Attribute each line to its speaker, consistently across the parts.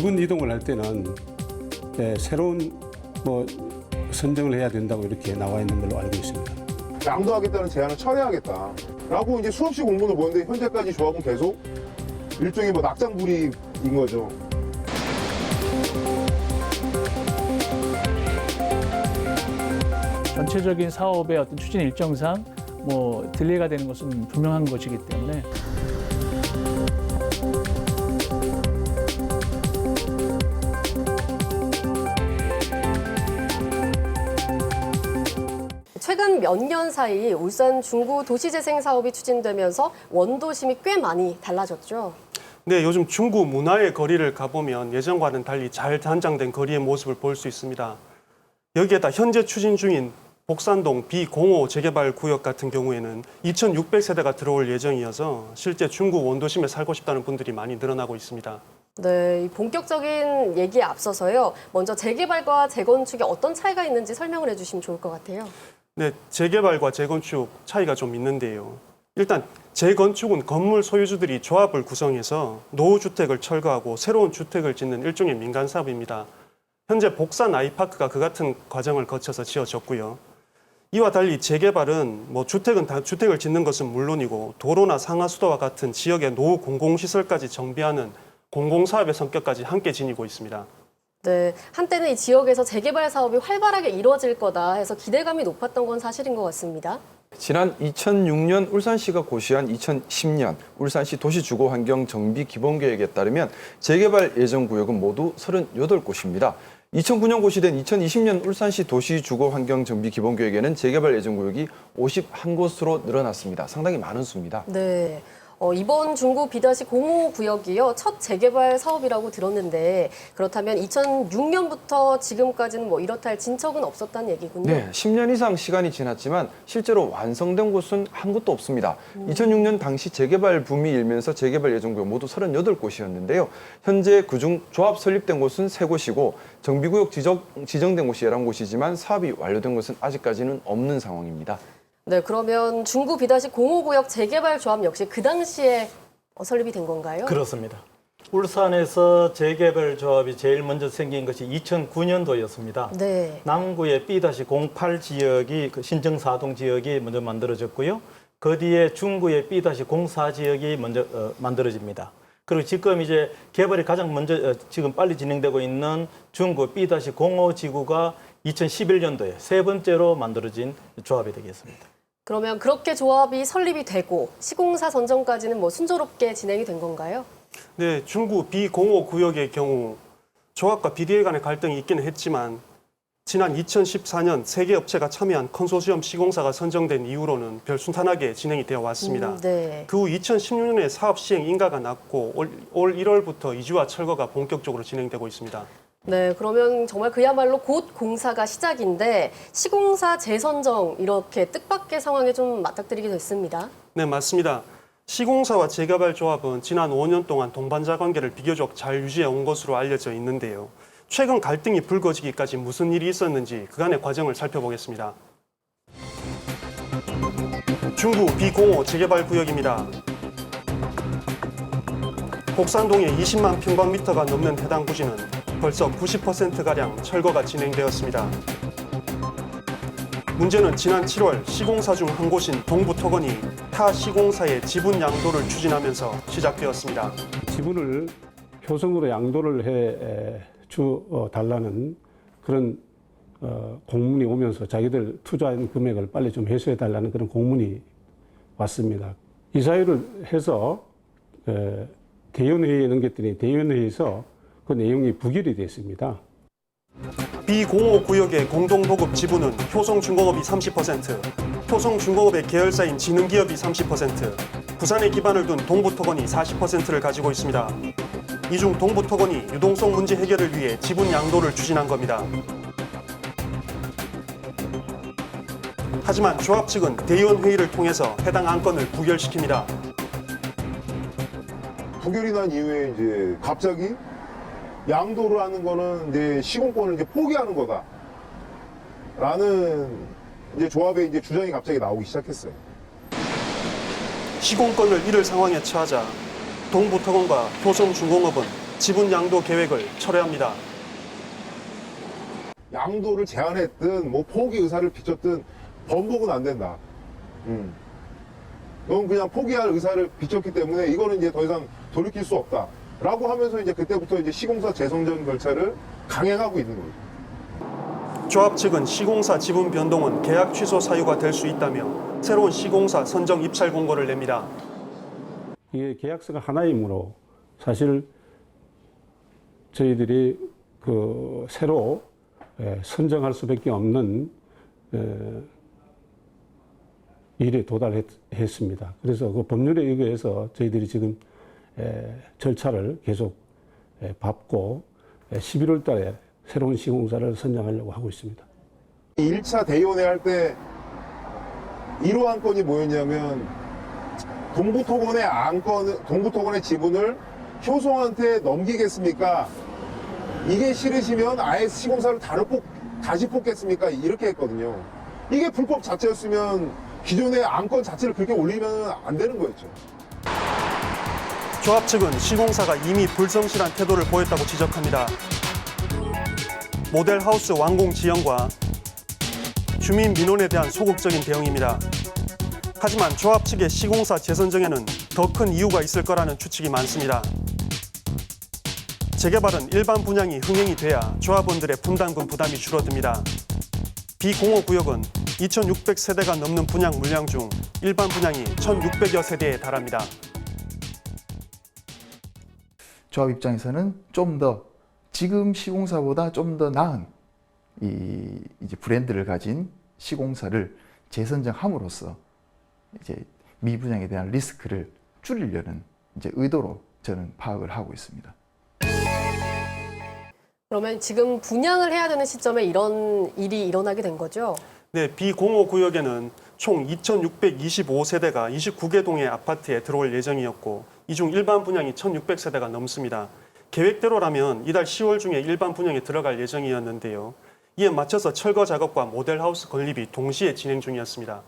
Speaker 1: 지분 이동을 할 때는 새로운 선정을 해야 된다고 이렇게 나와 있는 걸로 알고 있습니다.
Speaker 2: 양도하겠다는 제안을 철회하겠다 라고 이제 수없이 공문을 보냈는데 현재까지 조합은 계속 일종의 낙장불입인 거죠.
Speaker 3: 전체적인 사업의 어떤 추진 일정상 딜레이가 되는 것은 분명한 것이기 때문에
Speaker 4: 최근 몇 년 사이 울산 중구 도시재생 사업이 추진되면서 원도심이 꽤 많이 달라졌죠.
Speaker 5: 네, 요즘 중구 문화의 거리를 가보면 예전과는 달리 잘 단장된 거리의 모습을 볼 수 있습니다. 여기에다 현재 추진 중인 복산동 B05 재개발 구역 같은 경우에는 2,600세대가 들어올 예정이어서 실제 중구 원도심에 살고 싶다는 분들이 많이 늘어나고 있습니다.
Speaker 4: 네, 이 본격적인 얘기에 앞서서요. 먼저 재개발과 재건축에 어떤 차이가 있는지 설명을 해주시면 좋을 것 같아요.
Speaker 5: 네, 재개발과 재건축 차이가 좀 있는데요. 일단 재건축은 건물 소유주들이 조합을 구성해서 노후주택을 철거하고 새로운 주택을 짓는 일종의 민간 사업입니다. 현재 복산 아이파크가 그 같은 과정을 거쳐서 지어졌고요. 이와 달리 재개발은 주택을 짓는 것은 물론이고 도로나 상하수도와 같은 지역의 노후 공공시설까지 정비하는 공공사업의 성격까지 함께 지니고 있습니다.
Speaker 4: 네, 한때는 이 지역에서 재개발 사업이 활발하게 이루어질 거다 해서 기대감이 높았던 건 사실인 것 같습니다.
Speaker 6: 지난 2006년 울산시가 고시한 2010년 울산시 도시주거환경정비기본계획에 따르면 재개발 예정구역은 모두 38곳입니다. 2009년 고시된 2020년 울산시 도시주거환경정비기본계획에는 재개발 예정구역이 51곳으로 늘어났습니다. 상당히 많은 수입니다.
Speaker 4: 네. 이번 중구 B-05 구역이요. 첫 재개발 사업이라고 들었는데 그렇다면 2006년부터 지금까지는 이렇다 할 진척은 없었다는 얘기군요.
Speaker 6: 네, 10년 이상 시간이 지났지만 실제로 완성된 곳은 한 곳도 없습니다. 2006년 당시 재개발 붐이 일면서 재개발 예정구역 모두 38곳이었는데요. 현재 그중 조합 설립된 곳은 3곳이고 정비구역 지정된 곳이 11곳이지만 사업이 완료된 곳은 아직까지는 없는 상황입니다.
Speaker 4: 네, 그러면 중구 B-05 구역 재개발 조합 역시 그 당시에 설립이 된 건가요?
Speaker 7: 그렇습니다. 울산에서 재개발 조합이 제일 먼저 생긴 것이 2009년도였습니다.
Speaker 4: 네.
Speaker 7: 남구의 B-08 지역이 신정사동 지역이 먼저 만들어졌고요. 그 뒤에 중구의 B-04 지역이 먼저 만들어집니다. 그리고 지금 이제 개발이 가장 먼저 지금 빨리 진행되고 있는 중구 B-05 지구가 2011년도에 세 번째로 만들어진 조합이 되겠습니다.
Speaker 4: 그러면 그렇게 조합이 설립이 되고 시공사 선정까지는 순조롭게 진행이 된 건가요?
Speaker 5: 네, 중구 B05 구역의 경우 조합과 BDA 간의 갈등이 있기는 했지만 지난 2014년 3개 업체가 참여한 컨소시엄 시공사가 선정된 이후로는 별 순탄하게 진행이 되어 왔습니다.
Speaker 4: 네.
Speaker 5: 그 후 2016년에 사업 시행 인가가 났고 올 1월부터 이주와 철거가 본격적으로 진행되고 있습니다.
Speaker 4: 네, 그러면 정말 그야말로 곧 공사가 시작인데 시공사 재선정 이렇게 뜻밖의 상황에 좀 맞닥뜨리게 됐습니다.
Speaker 5: 네, 맞습니다. 시공사와 재개발 조합은 지난 5년 동안 동반자 관계를 비교적 잘 유지해 온 것으로 알려져 있는데요. 최근 갈등이 불거지기까지 무슨 일이 있었는지 그간의 과정을 살펴보겠습니다. 중구 B05 재개발 구역입니다. 복산동의 20만 평방미터가 넘는 해당 부지는 벌써 90%가량 철거가 진행되었습니다. 문제는 지난 7월 시공사 중 한 곳인 동부토건이 타 시공사의 지분 양도를 추진하면서 시작되었습니다.
Speaker 1: 지분을 효성으로 양도를 해 달라는 그런 공문이 오면서 자기들 투자한 금액을 빨리 좀 회수해 달라는 그런 공문이 왔습니다. 이사회를 해서 대의원회의에 넘겼더니 대의원회의에서 그 내용이 부결이 됐습니다.
Speaker 5: B05 구역의 공동보급 지분은 효성중공업이 30%, 효성중공업의 계열사인 지능기업이 30%, 부산에 기반을 둔 동부토건이 40%를 가지고 있습니다. 이 중 동부토건이 유동성 문제 해결을 위해 지분 양도를 추진한 겁니다. 하지만 조합 측은 대의원 회의를 통해서 해당 안건을 부결시킵니다.
Speaker 2: 부결이 난 이후에 이제 갑자기 양도를 하는 거는 이제 시공권을 이제 포기하는 거다. 라는 이제 조합의 이제 주장이 갑자기 나오기 시작했어요.
Speaker 5: 시공권을 잃을 상황에 처하자 동부토건과 효성중공업은 지분 양도 계획을 철회합니다.
Speaker 2: 양도를 제한했든 뭐 포기 의사를 비쳤든 번복은 안 된다. 넌 그냥 포기할 의사를 비쳤기 때문에 이거는 이제 더 이상 돌이킬 수 없다. 라고 하면서 이제 그때부터 이제 시공사 재선정 절차를 강행하고 있는 거죠.
Speaker 5: 조합 측은 시공사 지분 변동은 계약 취소 사유가 될 수 있다며 새로운 시공사 선정 입찰 공고를 냅니다.
Speaker 1: 이게 계약서가 하나이므로 사실 저희들이 그 새로 선정할 수밖에 없는 일에 도달했습니다. 그래서 그 법률에 의거해서 저희들이 지금 절차를 계속 밟고 11월 달에 새로운 시공사를 선정하려고 하고 있습니다.
Speaker 2: 1차 대의원회 할 때 1호 안건이 뭐였냐면 동부토건의 지분을 효성한테 넘기겠습니까? 이게 싫으시면 아예 시공사를 다시 뽑겠습니까? 이렇게 했거든요. 이게 불법 자체였으면 기존의 안건 자체를 그렇게 올리면 안 되는 거였죠.
Speaker 5: 조합 측은 시공사가 이미 불성실한 태도를 보였다고 지적합니다. 모델하우스 완공 지연과 주민 민원에 대한 소극적인 대응입니다. 하지만 조합 측의 시공사 재선정에는 더 큰 이유가 있을 거라는 추측이 많습니다. 재개발은 일반 분양이 흥행이 돼야 조합원들의 분담금 부담이 줄어듭니다. 비공호구역은 2,600세대가 넘는 분양 물량 중 일반 분양이 1,600여 세대에 달합니다.
Speaker 8: 조합 입장에서는 좀 더 지금 시공사보다 좀 더 나은 이제 브랜드를 가진 시공사를 재선정함으로써 이제 미분양에 대한 리스크를 줄이려는 이제 의도로 저는 파악을 하고 있습니다.
Speaker 4: 그러면 지금 분양을 해야 되는 시점에 이런 일이 일어나게 된 거죠?
Speaker 5: 네, 비공호구역에는 총 2,625세대가 29개 동의 아파트에 들어올 예정이었고 이 중 일반 분양이 1,600세대가 넘습니다. 계획대로라면 이달 10월 중에 일반 분양에 들어갈 예정이었는데요. 이에 맞춰서 철거 작업과 모델하우스 건립이 동시에 진행 중이었습니다.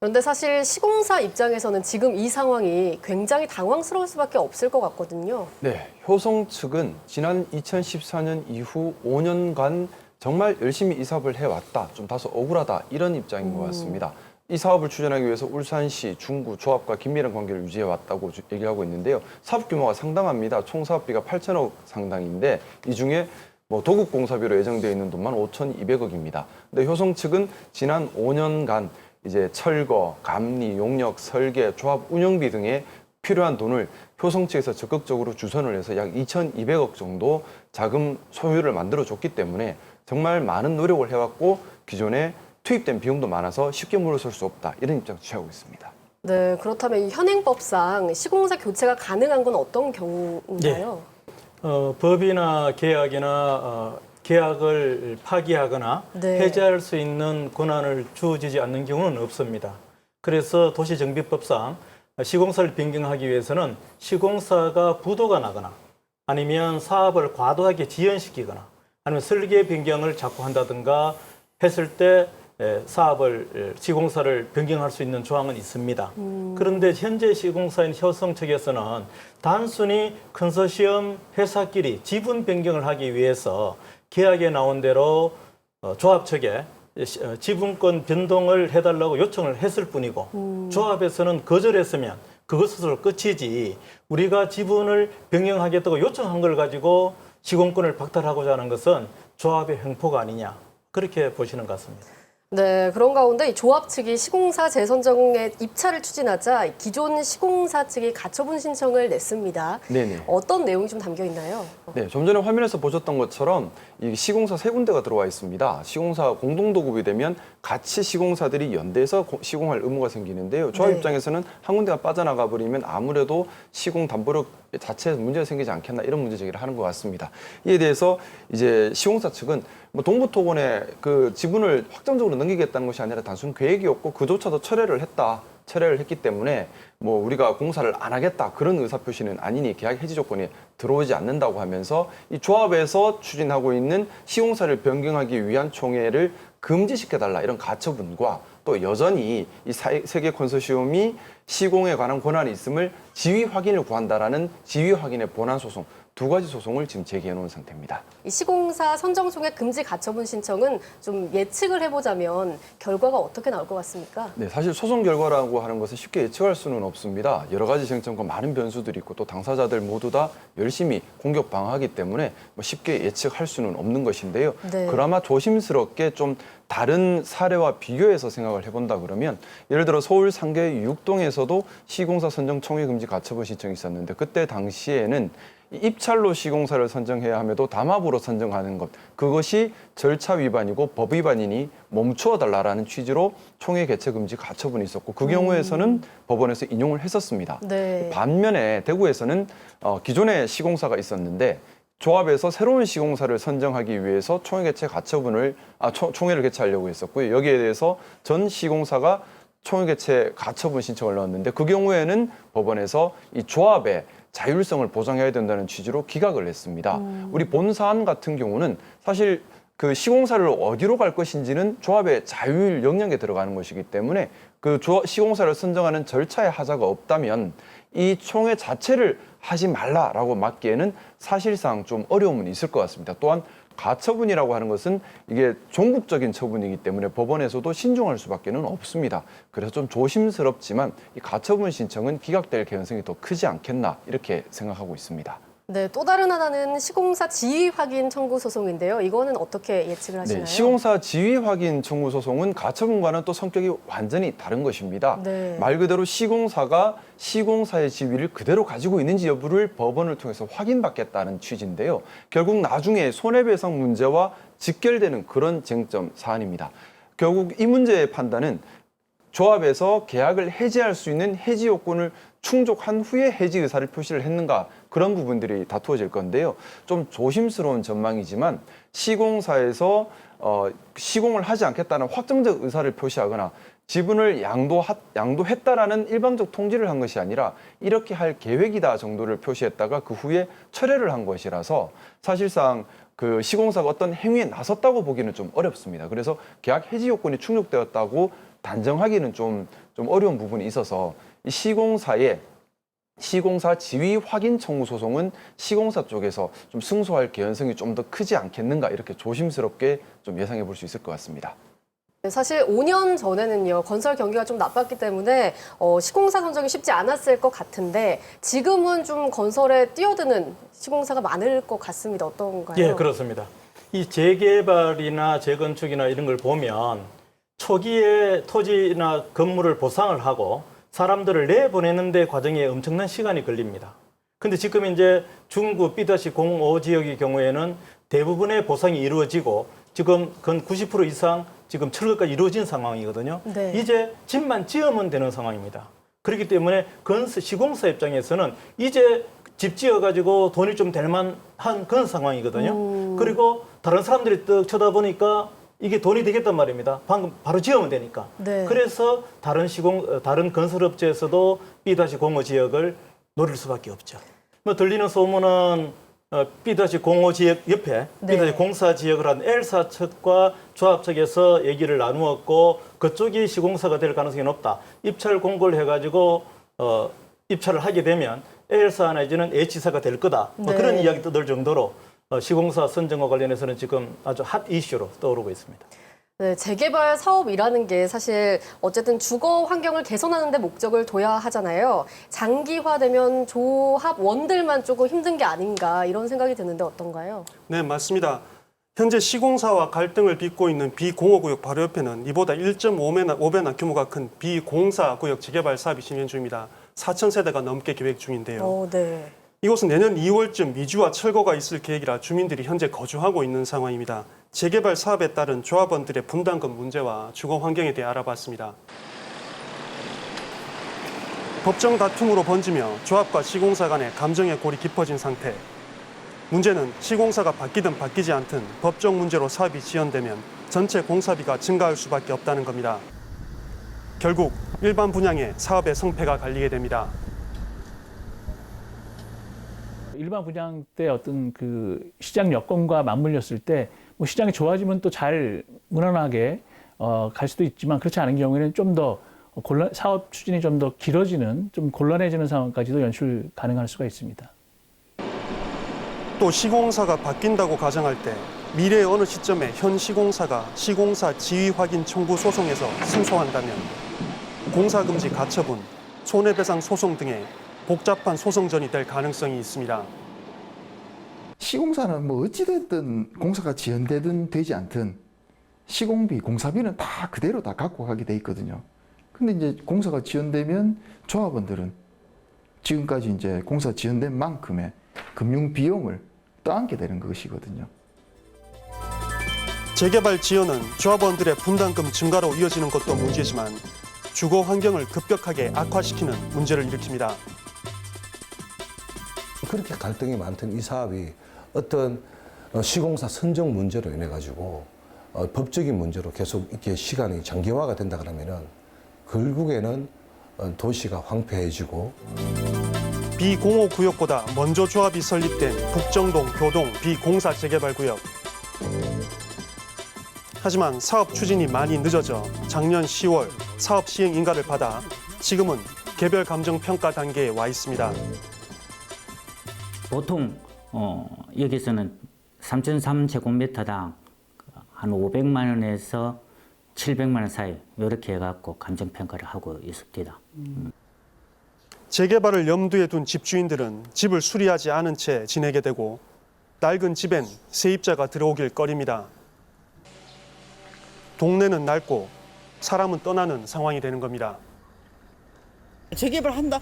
Speaker 4: 그런데 사실 시공사 입장에서는 지금 이 상황이 굉장히 당황스러울 수밖에 없을 것 같거든요.
Speaker 6: 네, 효성 측은 지난 2014년 이후 5년간 정말 열심히 이 사업을 해왔다. 좀 다소 억울하다. 이런 입장인 것 같습니다. 이 사업을 추진하기 위해서 울산시, 중구, 조합과 긴밀한 관계를 유지해왔다고 얘기하고 있는데요. 사업 규모가 상당합니다. 총 사업비가 8천억 상당인데 이 중에 도급공사비로 예정되어 있는 돈만 5,200억입니다. 근데 효성 측은 지난 5년간 이제 철거, 감리, 용역, 설계, 조합 운영비 등에 필요한 돈을 효성 측에서 적극적으로 주선을 해서 약 2,200억 정도 자금 소유를 만들어줬기 때문에 정말 많은 노력을 해왔고 기존에 투입된 비용도 많아서 쉽게 물러설 수 없다. 이런 입장을 취하고 있습니다.
Speaker 4: 네, 그렇다면 이 현행법상 시공사 교체가 가능한 건 어떤 경우인가요?
Speaker 7: 법이나 계약이나 계약을 파기하거나
Speaker 4: 네.
Speaker 7: 해제할 수 있는 권한을 주어지지 않는 경우는 없습니다. 그래서 도시정비법상 시공사를 변경하기 위해서는 시공사가 부도가 나거나 아니면 사업을 과도하게 지연시키거나 아니면 설계 변경을 자꾸 한다든가 했을 때 시공사를 변경할 수 있는 조항은 있습니다. 그런데 현재 시공사인 효성 측에서는 단순히 컨소시엄 회사끼리 지분 변경을 하기 위해서 계약에 나온 대로 조합 측에 지분권 변동을 해달라고 요청을 했을 뿐이고 조합에서는 거절했으면 그것으로 끝이지 우리가 지분을 변경하겠다고 요청한 걸 가지고 시공권을 박탈하고자 하는 것은 조합의 횡포가 아니냐 그렇게 보시는 것 같습니다.
Speaker 4: 네, 그런 가운데 이 조합 측이 시공사 재선정의 입찰을 추진하자 기존 시공사 측이 가처분 신청을 냈습니다.
Speaker 6: 네네.
Speaker 4: 어떤 내용이 좀 담겨 있나요?
Speaker 6: 네, 좀 전에 화면에서 보셨던 것처럼 이 시공사 세 군데가 들어와 있습니다. 시공사 공동도급이 되면 같이 시공사들이 연대해서 시공할 의무가 생기는데요. 조합
Speaker 4: 네.
Speaker 6: 입장에서는 한 군데가 빠져나가 버리면 아무래도 시공 담보력 자체에서 문제가 생기지 않겠나 이런 문제 제기를 하는 것 같습니다. 이에 대해서 이제 시공사 측은 동부토건에 그 지분을 확정적으로 넘기겠다는 것이 아니라 단순 계획이었고 그조차도 철회를 했기 때문에 우리가 공사를 안 하겠다 그런 의사표시는 아니니 계약 해지 조건이 들어오지 않는다고 하면서 이 조합에서 추진하고 있는 시공사를 변경하기 위한 총회를 금지시켜달라 이런 가처분과 또 여전히 이 세계 컨소시엄이 시공에 관한 권한이 있음을 지위 확인을 구한다라는 지위 확인의 본안 소송 두 가지 소송을 지금 제기해 놓은 상태입니다.
Speaker 4: 이 시공사 선정총액 금지 가처분 신청은 좀 예측을 해보자면 결과가 어떻게 나올 것 같습니까?
Speaker 6: 네, 사실 소송 결과라고 하는 것은 쉽게 예측할 수는 없습니다. 여러 가지 쟁점과 많은 변수들이 있고 또 당사자들 모두 다 열심히 공격 방어하기 때문에 뭐 쉽게 예측할 수는 없는 것인데요.
Speaker 4: 네.
Speaker 6: 그나마 조심스럽게 좀 다른 사례와 비교해서 생각을 해본다 그러면 예를 들어 서울 상계 유육동에서도 시공사 선정 총액 금지 가처분 신청이 있었는데 그때 당시에는 입찰로 시공사를 선정해야 함에도 담합으로 선정하는 것 그것이 절차 위반이고 법 위반이니 멈추어 달라라는 취지로 총회 개최 금지 가처분이 있었고 그 경우에서는 법원에서 인용을 했었습니다.
Speaker 4: 네.
Speaker 6: 반면에 대구에서는 기존에 시공사가 있었는데 조합에서 새로운 시공사를 선정하기 위해서 총회 개최 가처분을 총회를 개최하려고 했었고요. 여기에 대해서 전 시공사가 총회 개최 가처분 신청을 넣었는데 그 경우에는 법원에서 이 조합의 자율성을 보장해야 된다는 취지로 기각을 했습니다. 우리 본 사안 같은 경우는 사실 그 시공사를 어디로 갈 것인지는 조합의 자율 영역에 들어가는 것이기 때문에 그 시공사를 선정하는 절차에 하자가 없다면 이 총회 자체를 하지 말라라고 막기에는 사실상 좀 어려움은 있을 것 같습니다. 또한 가처분이라고 하는 것은 이게 종국적인 처분이기 때문에 법원에서도 신중할 수밖에는 없습니다. 그래서 좀 조심스럽지만 이 가처분 신청은 기각될 가능성이 더 크지 않겠나 이렇게 생각하고 있습니다.
Speaker 4: 네, 또 다른 하나는 시공사 지위 확인 청구 소송인데요. 이거는 어떻게 예측을 하시나요?
Speaker 6: 네, 시공사 지위 확인 청구 소송은 가처분과는 또 성격이 완전히 다른 것입니다.
Speaker 4: 네.
Speaker 6: 말 그대로 시공사가 시공사의 지위를 그대로 가지고 있는지 여부를 법원을 통해서 확인받겠다는 취지인데요. 결국 나중에 손해배상 문제와 직결되는 그런 쟁점 사안입니다. 결국 이 문제의 판단은 조합에서 계약을 해지할 수 있는 해지 요건을 충족한 후에 해지 의사를 표시를 했는가 그런 부분들이 다투어질 건데요. 좀 조심스러운 전망이지만 시공사에서 시공을 하지 않겠다는 확정적 의사를 표시하거나 지분을 양도했다라는 일방적 통지를 한 것이 아니라 이렇게 할 계획이다 정도를 표시했다가 그 후에 철회를 한 것이라서 사실상 그 시공사가 어떤 행위에 나섰다고 보기는 좀 어렵습니다. 그래서 계약 해지 요건이 충족되었다고 단정하기는 좀 어려운 부분이 있어서 이 시공사 지위 확인 청구 소송은 시공사 쪽에서 좀 승소할 개연성이 좀 더 크지 않겠는가 이렇게 조심스럽게 좀 예상해 볼 수 있을 것 같습니다.
Speaker 4: 사실 5년 전에는요, 건설 경기가 좀 나빴기 때문에 시공사 선정이 쉽지 않았을 것 같은데 지금은 좀 건설에 뛰어드는 시공사가 많을 것 같습니다. 어떤가요?
Speaker 7: 예, 그렇습니다. 이 재개발이나 재건축이나 이런 걸 보면 초기에 토지나 건물을 보상을 하고 사람들을 내보내는 데 과정에 엄청난 시간이 걸립니다. 근데 지금 이제 중구 B-05 지역의 경우에는 대부분의 보상이 이루어지고 지금 건 90% 이상 지금 철거까지 이루어진 상황이거든요.
Speaker 4: 네.
Speaker 7: 이제 집만 지으면 되는 상황입니다. 그렇기 때문에 시공사 입장에서는 이제 집 지어가지고 돈이 좀 될 만한 그런 상황이거든요. 그리고 다른 사람들이 떡 쳐다보니까 이게 돈이 되겠단 말입니다. 방금 바로 지으면 되니까.
Speaker 4: 네.
Speaker 7: 그래서 다른 건설업체에서도 B-05 지역을 노릴 수밖에 없죠. 뭐 들리는 소문은 B-05 지역 옆에
Speaker 4: 네.
Speaker 7: B-04 지역을 한 L사 측과 조합 측에서 얘기를 나누었고 그쪽이 시공사가 될 가능성이 높다. 입찰 공고를 해가지고 입찰을 하게 되면 L사 내지는 H사가 될 거다. 뭐
Speaker 4: 네.
Speaker 7: 그런 이야기 떠들 정도로 시공사 선정과 관련해서는 지금 아주 핫 이슈로 떠오르고 있습니다.
Speaker 4: 네, 재개발 사업이라는 게 사실 어쨌든 주거 환경을 개선하는 데 목적을 둬야 하잖아요. 장기화되면 조합원들만 조금 힘든 게 아닌가 이런 생각이 드는데 어떤가요?
Speaker 5: 네, 맞습니다. 현재 시공사와 갈등을 빚고 있는 B05구역 바로 옆에는 이보다 1.5배나 규모가 큰 B04 구역 재개발 사업이 진행 중입니다. 4,000세대가 넘게 계획 중인데요.
Speaker 4: 네.
Speaker 5: 이곳은 내년 2월쯤 미주와 철거가 있을 계획이라 주민들이 현재 거주하고 있는 상황입니다. 재개발 사업에 따른 조합원들의 분담금 문제와 주거 환경에 대해 알아봤습니다. 법정 다툼으로 번지며 조합과 시공사 간의 감정의 골이 깊어진 상태. 문제는 시공사가 바뀌든 바뀌지 않든 법적 문제로 사업이 지연되면 전체 공사비가 증가할 수밖에 없다는 겁니다. 결국 일반 분양에 사업의 성패가 갈리게 됩니다.
Speaker 3: 일반 분양 때 어떤 그 시장 여건과 맞물렸을 때 뭐 시장이 좋아지면 또 잘 무난하게 갈 수도 있지만 그렇지 않은 경우에는 좀 더 사업 추진이 좀 더 길어지는 좀 곤란해지는 상황까지도 연출 가능할 수가 있습니다.
Speaker 5: 또 시공사가 바뀐다고 가정할 때 미래의 어느 시점에 현 시공사가 시공사 지위 확인 청구 소송에서 승소한다면 공사금지 가처분, 손해배상 소송 등의 복잡한 소송전이 될 가능성이 있습니다.
Speaker 8: 시공사는 뭐 어찌됐든 공사가 지연되든 되지 않든 시공비, 공사비는 다 그대로 다 갖고 가게 돼 있거든요. 근데 이제 공사가 지연되면 조합원들은 지금까지 이제 공사 지연된 만큼의 금융 비용을 떠안게 되는 것이거든요.
Speaker 5: 재개발 지연은 조합원들의 분담금 증가로 이어지는 것도 문제지만 주거 환경을 급격하게 악화시키는 문제를 일으킵니다.
Speaker 9: 그렇게 갈등이 많던 이 사업이 어떤 시공사 선정 문제로 인해 가지고 법적인 문제로 계속 이렇게 시간이 장기화가 된다 그러면은 결국에는 도시가 황폐해지고
Speaker 5: 비공호 구역보다 먼저 조합이 설립된 북정동 교동 비공사 재개발 구역. 하지만 사업 추진이 많이 늦어져 작년 10월 사업 시행 인가를 받아 지금은 개별 감정 평가 단계에 와 있습니다.
Speaker 10: 보통 여기서는 3.3제곱미터당 한 500만 원에서 700만 원 사이 이렇게 해갖고 감정 평가를 하고 있습니다.
Speaker 5: 재개발을 염두에 둔 집주인들은 집을 수리하지 않은 채 지내게 되고 낡은 집엔 세입자가 들어오길 꺼립니다. 동네는 낡고 사람은 떠나는 상황이 되는 겁니다.
Speaker 11: 재개발 한다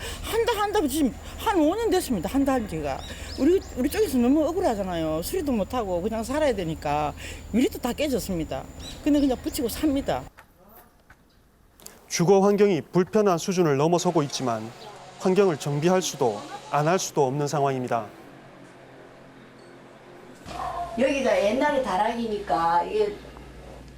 Speaker 11: 지금 한 5년 됐습니다. 한 지가. 우리 쪽에서 너무 억울하잖아요. 수리도 못하고 그냥 살아야 되니까 유리도 다 깨졌습니다. 근데 그냥 붙이고 삽니다.
Speaker 5: 주거 환경이 불편한 수준을 넘어서고 있지만 환경을 정비할 수도 안 할 수도 없는 상황입니다.
Speaker 12: 여기가 옛날에 다락이니까 이게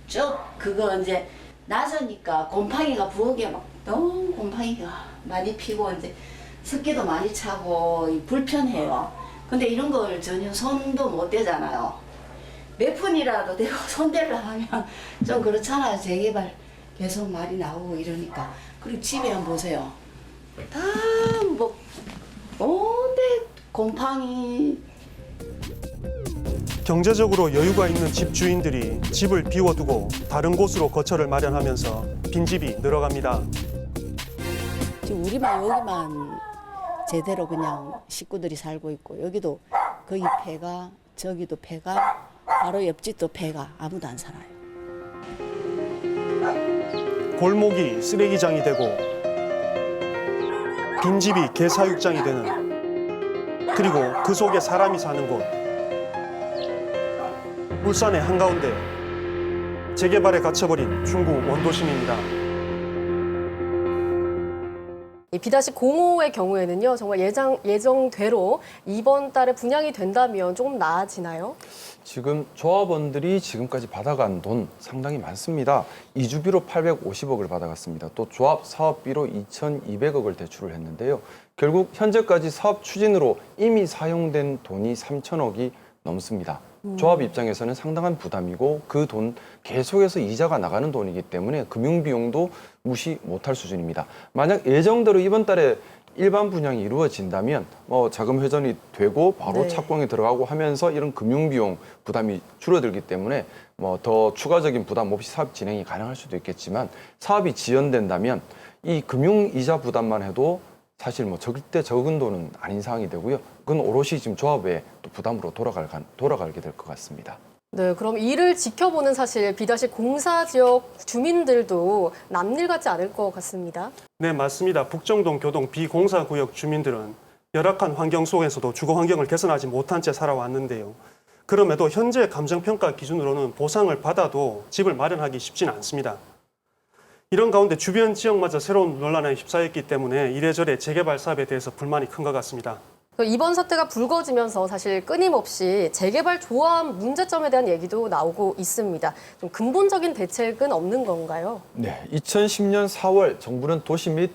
Speaker 12: 쭉 그거 이제 나서니까 곰팡이가 부엌에 막 너무 곰팡이가 많이 피고 이제 습기도 많이 차고 불편해요. 근데 이런 걸 전혀 손도 못 대잖아요. 몇 푼이라도 대고 손대려 하면 좀 그렇잖아요. 재개발 계속 말이 나오고 이러니까. 그리고 집에 한번 보세요. 다 뭐 온데 곰팡이.
Speaker 5: 경제적으로 여유가 있는 집주인들이 집을 비워두고 다른 곳으로 거처를 마련하면서 빈집이 늘어갑니다.
Speaker 12: 지금 우리만 여기만 제대로 그냥 식구들이 살고 있고 여기도 거기 폐가 저기도 폐가 바로 옆집도 폐가 아무도 안 살아요.
Speaker 5: 골목이 쓰레기장이 되고 빈집이 개사육장이 되는 그리고 그 속에 사람이 사는 곳. 울산의 한가운데 재개발에 갇혀버린 중구 원도심입니다.
Speaker 4: 이 B-05의 경우에는요, 정말 예정대로 이번 달에 분양이 된다면 조금 나아지나요?
Speaker 6: 지금 조합원들이 지금까지 받아간 돈 상당히 많습니다. 이주비로 850억을 받아갔습니다. 또 조합 사업비로 2,200억을 대출을 했는데요. 결국 현재까지 사업 추진으로 이미 사용된 돈이 3,000억이 넘습니다. 조합 입장에서는 상당한 부담이고 그 돈 계속해서 이자가 나가는 돈이기 때문에 금융비용도 무시 못할 수준입니다. 만약 예정대로 이번 달에 일반 분양이 이루어진다면 자금 회전이 되고 바로
Speaker 4: 네.
Speaker 6: 착공에 들어가고 하면서 이런 금융비용 부담이 줄어들기 때문에 더 추가적인 부담 없이 사업 진행이 가능할 수도 있겠지만 사업이 지연된다면 이 금융이자 부담만 해도 사실 절대 적은 돈은 아닌 상황이 되고요. 그건 오롯이 지금 조합의 또 부담으로 돌아가게 될 것 같습니다.
Speaker 4: 네, 그럼 이를 지켜보는 사실 B-공사 지역 주민들도 남일 같지 않을 것 같습니다.
Speaker 5: 네, 맞습니다. 북정동 교동 비공사 구역 주민들은 열악한 환경 속에서도 주거 환경을 개선하지 못한 채 살아왔는데요. 그럼에도 현재 감정평가 기준으로는 보상을 받아도 집을 마련하기 쉽지는 않습니다. 이런 가운데 주변 지역마저 새로운 논란에 휩싸였기 때문에 이래저래 재개발 사업에 대해서 불만이 큰 것 같습니다.
Speaker 4: 이번 사태가 불거지면서 사실 끊임없이 재개발 조합 문제점에 대한 얘기도 나오고 있습니다. 좀 근본적인 대책은 없는 건가요?
Speaker 6: 네, 2010년 4월 정부는 도시 및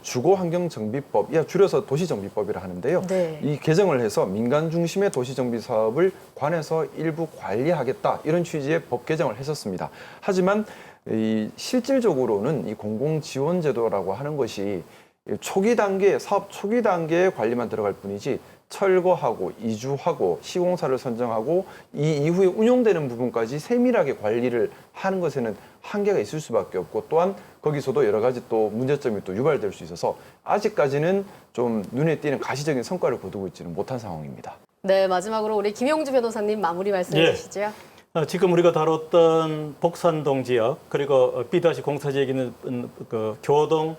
Speaker 6: 주거환경정비법, 줄여서 도시정비법이라 하는데요.
Speaker 4: 네.
Speaker 6: 이 개정을 해서 민간 중심의 도시정비 사업을 관에서 일부 관리하겠다 이런 취지의 법 개정을 했었습니다. 하지만 실질적으로는 이 공공지원제도라고 하는 것이 사업 초기 단계에 관리만 들어갈 뿐이지 철거하고 이주하고 시공사를 선정하고 이 이후에 운영되는 부분까지 세밀하게 관리를 하는 것에는 한계가 있을 수밖에 없고, 또한 거기서도 여러 가지 또 문제점이 또 유발될 수 있어서 아직까지는 좀 눈에 띄는 가시적인 성과를 거두고 있지는 못한 상황입니다.
Speaker 4: 네, 마지막으로 우리 김용주 변호사님 마무리 말씀해
Speaker 7: 예.
Speaker 4: 주시죠.
Speaker 7: 지금 우리가 다뤘던 복산동 지역, 그리고 B-공사 지역에 있는 그 교동,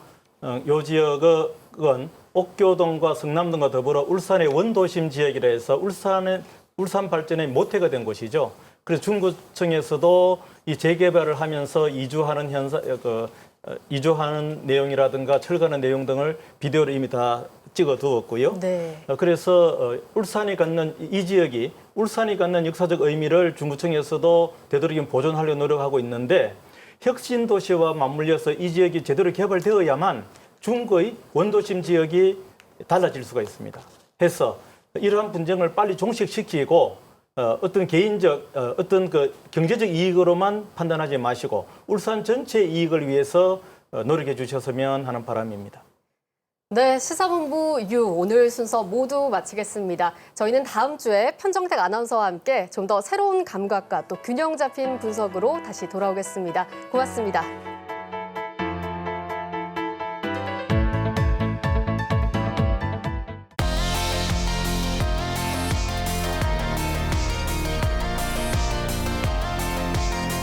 Speaker 7: 요 지역은 옥교동과 성남동과 더불어 울산의 원도심 지역이라 해서 울산 발전의 모태가 된 곳이죠. 그래서 중구청에서도 이 재개발을 하면서 이주하는 이주하는 내용이라든가 철거하는 내용 등을 비디오로 이미 다 찍어 두었고요.
Speaker 4: 네.
Speaker 7: 그래서 울산이 갖는 이 지역이 울산이 갖는 역사적 의미를 중구청에서도 되도록이면 보존하려고 노력하고 있는데, 혁신 도시와 맞물려서 이 지역이 제대로 개발되어야만 중구의 원도심 지역이 달라질 수가 있습니다. 해서 이러한 분쟁을 빨리 종식시키고 어떤 개인적 어떤 그 경제적 이익으로만 판단하지 마시고 울산 전체 이익을 위해서 노력해 주셨으면 하는 바람입니다.
Speaker 4: 네, 시사본부 U 오늘 순서 모두 마치겠습니다. 저희는 다음 주에 편정택 아나운서와 함께 좀 더 새로운 감각과 또 균형 잡힌 분석으로 다시 돌아오겠습니다. 고맙습니다.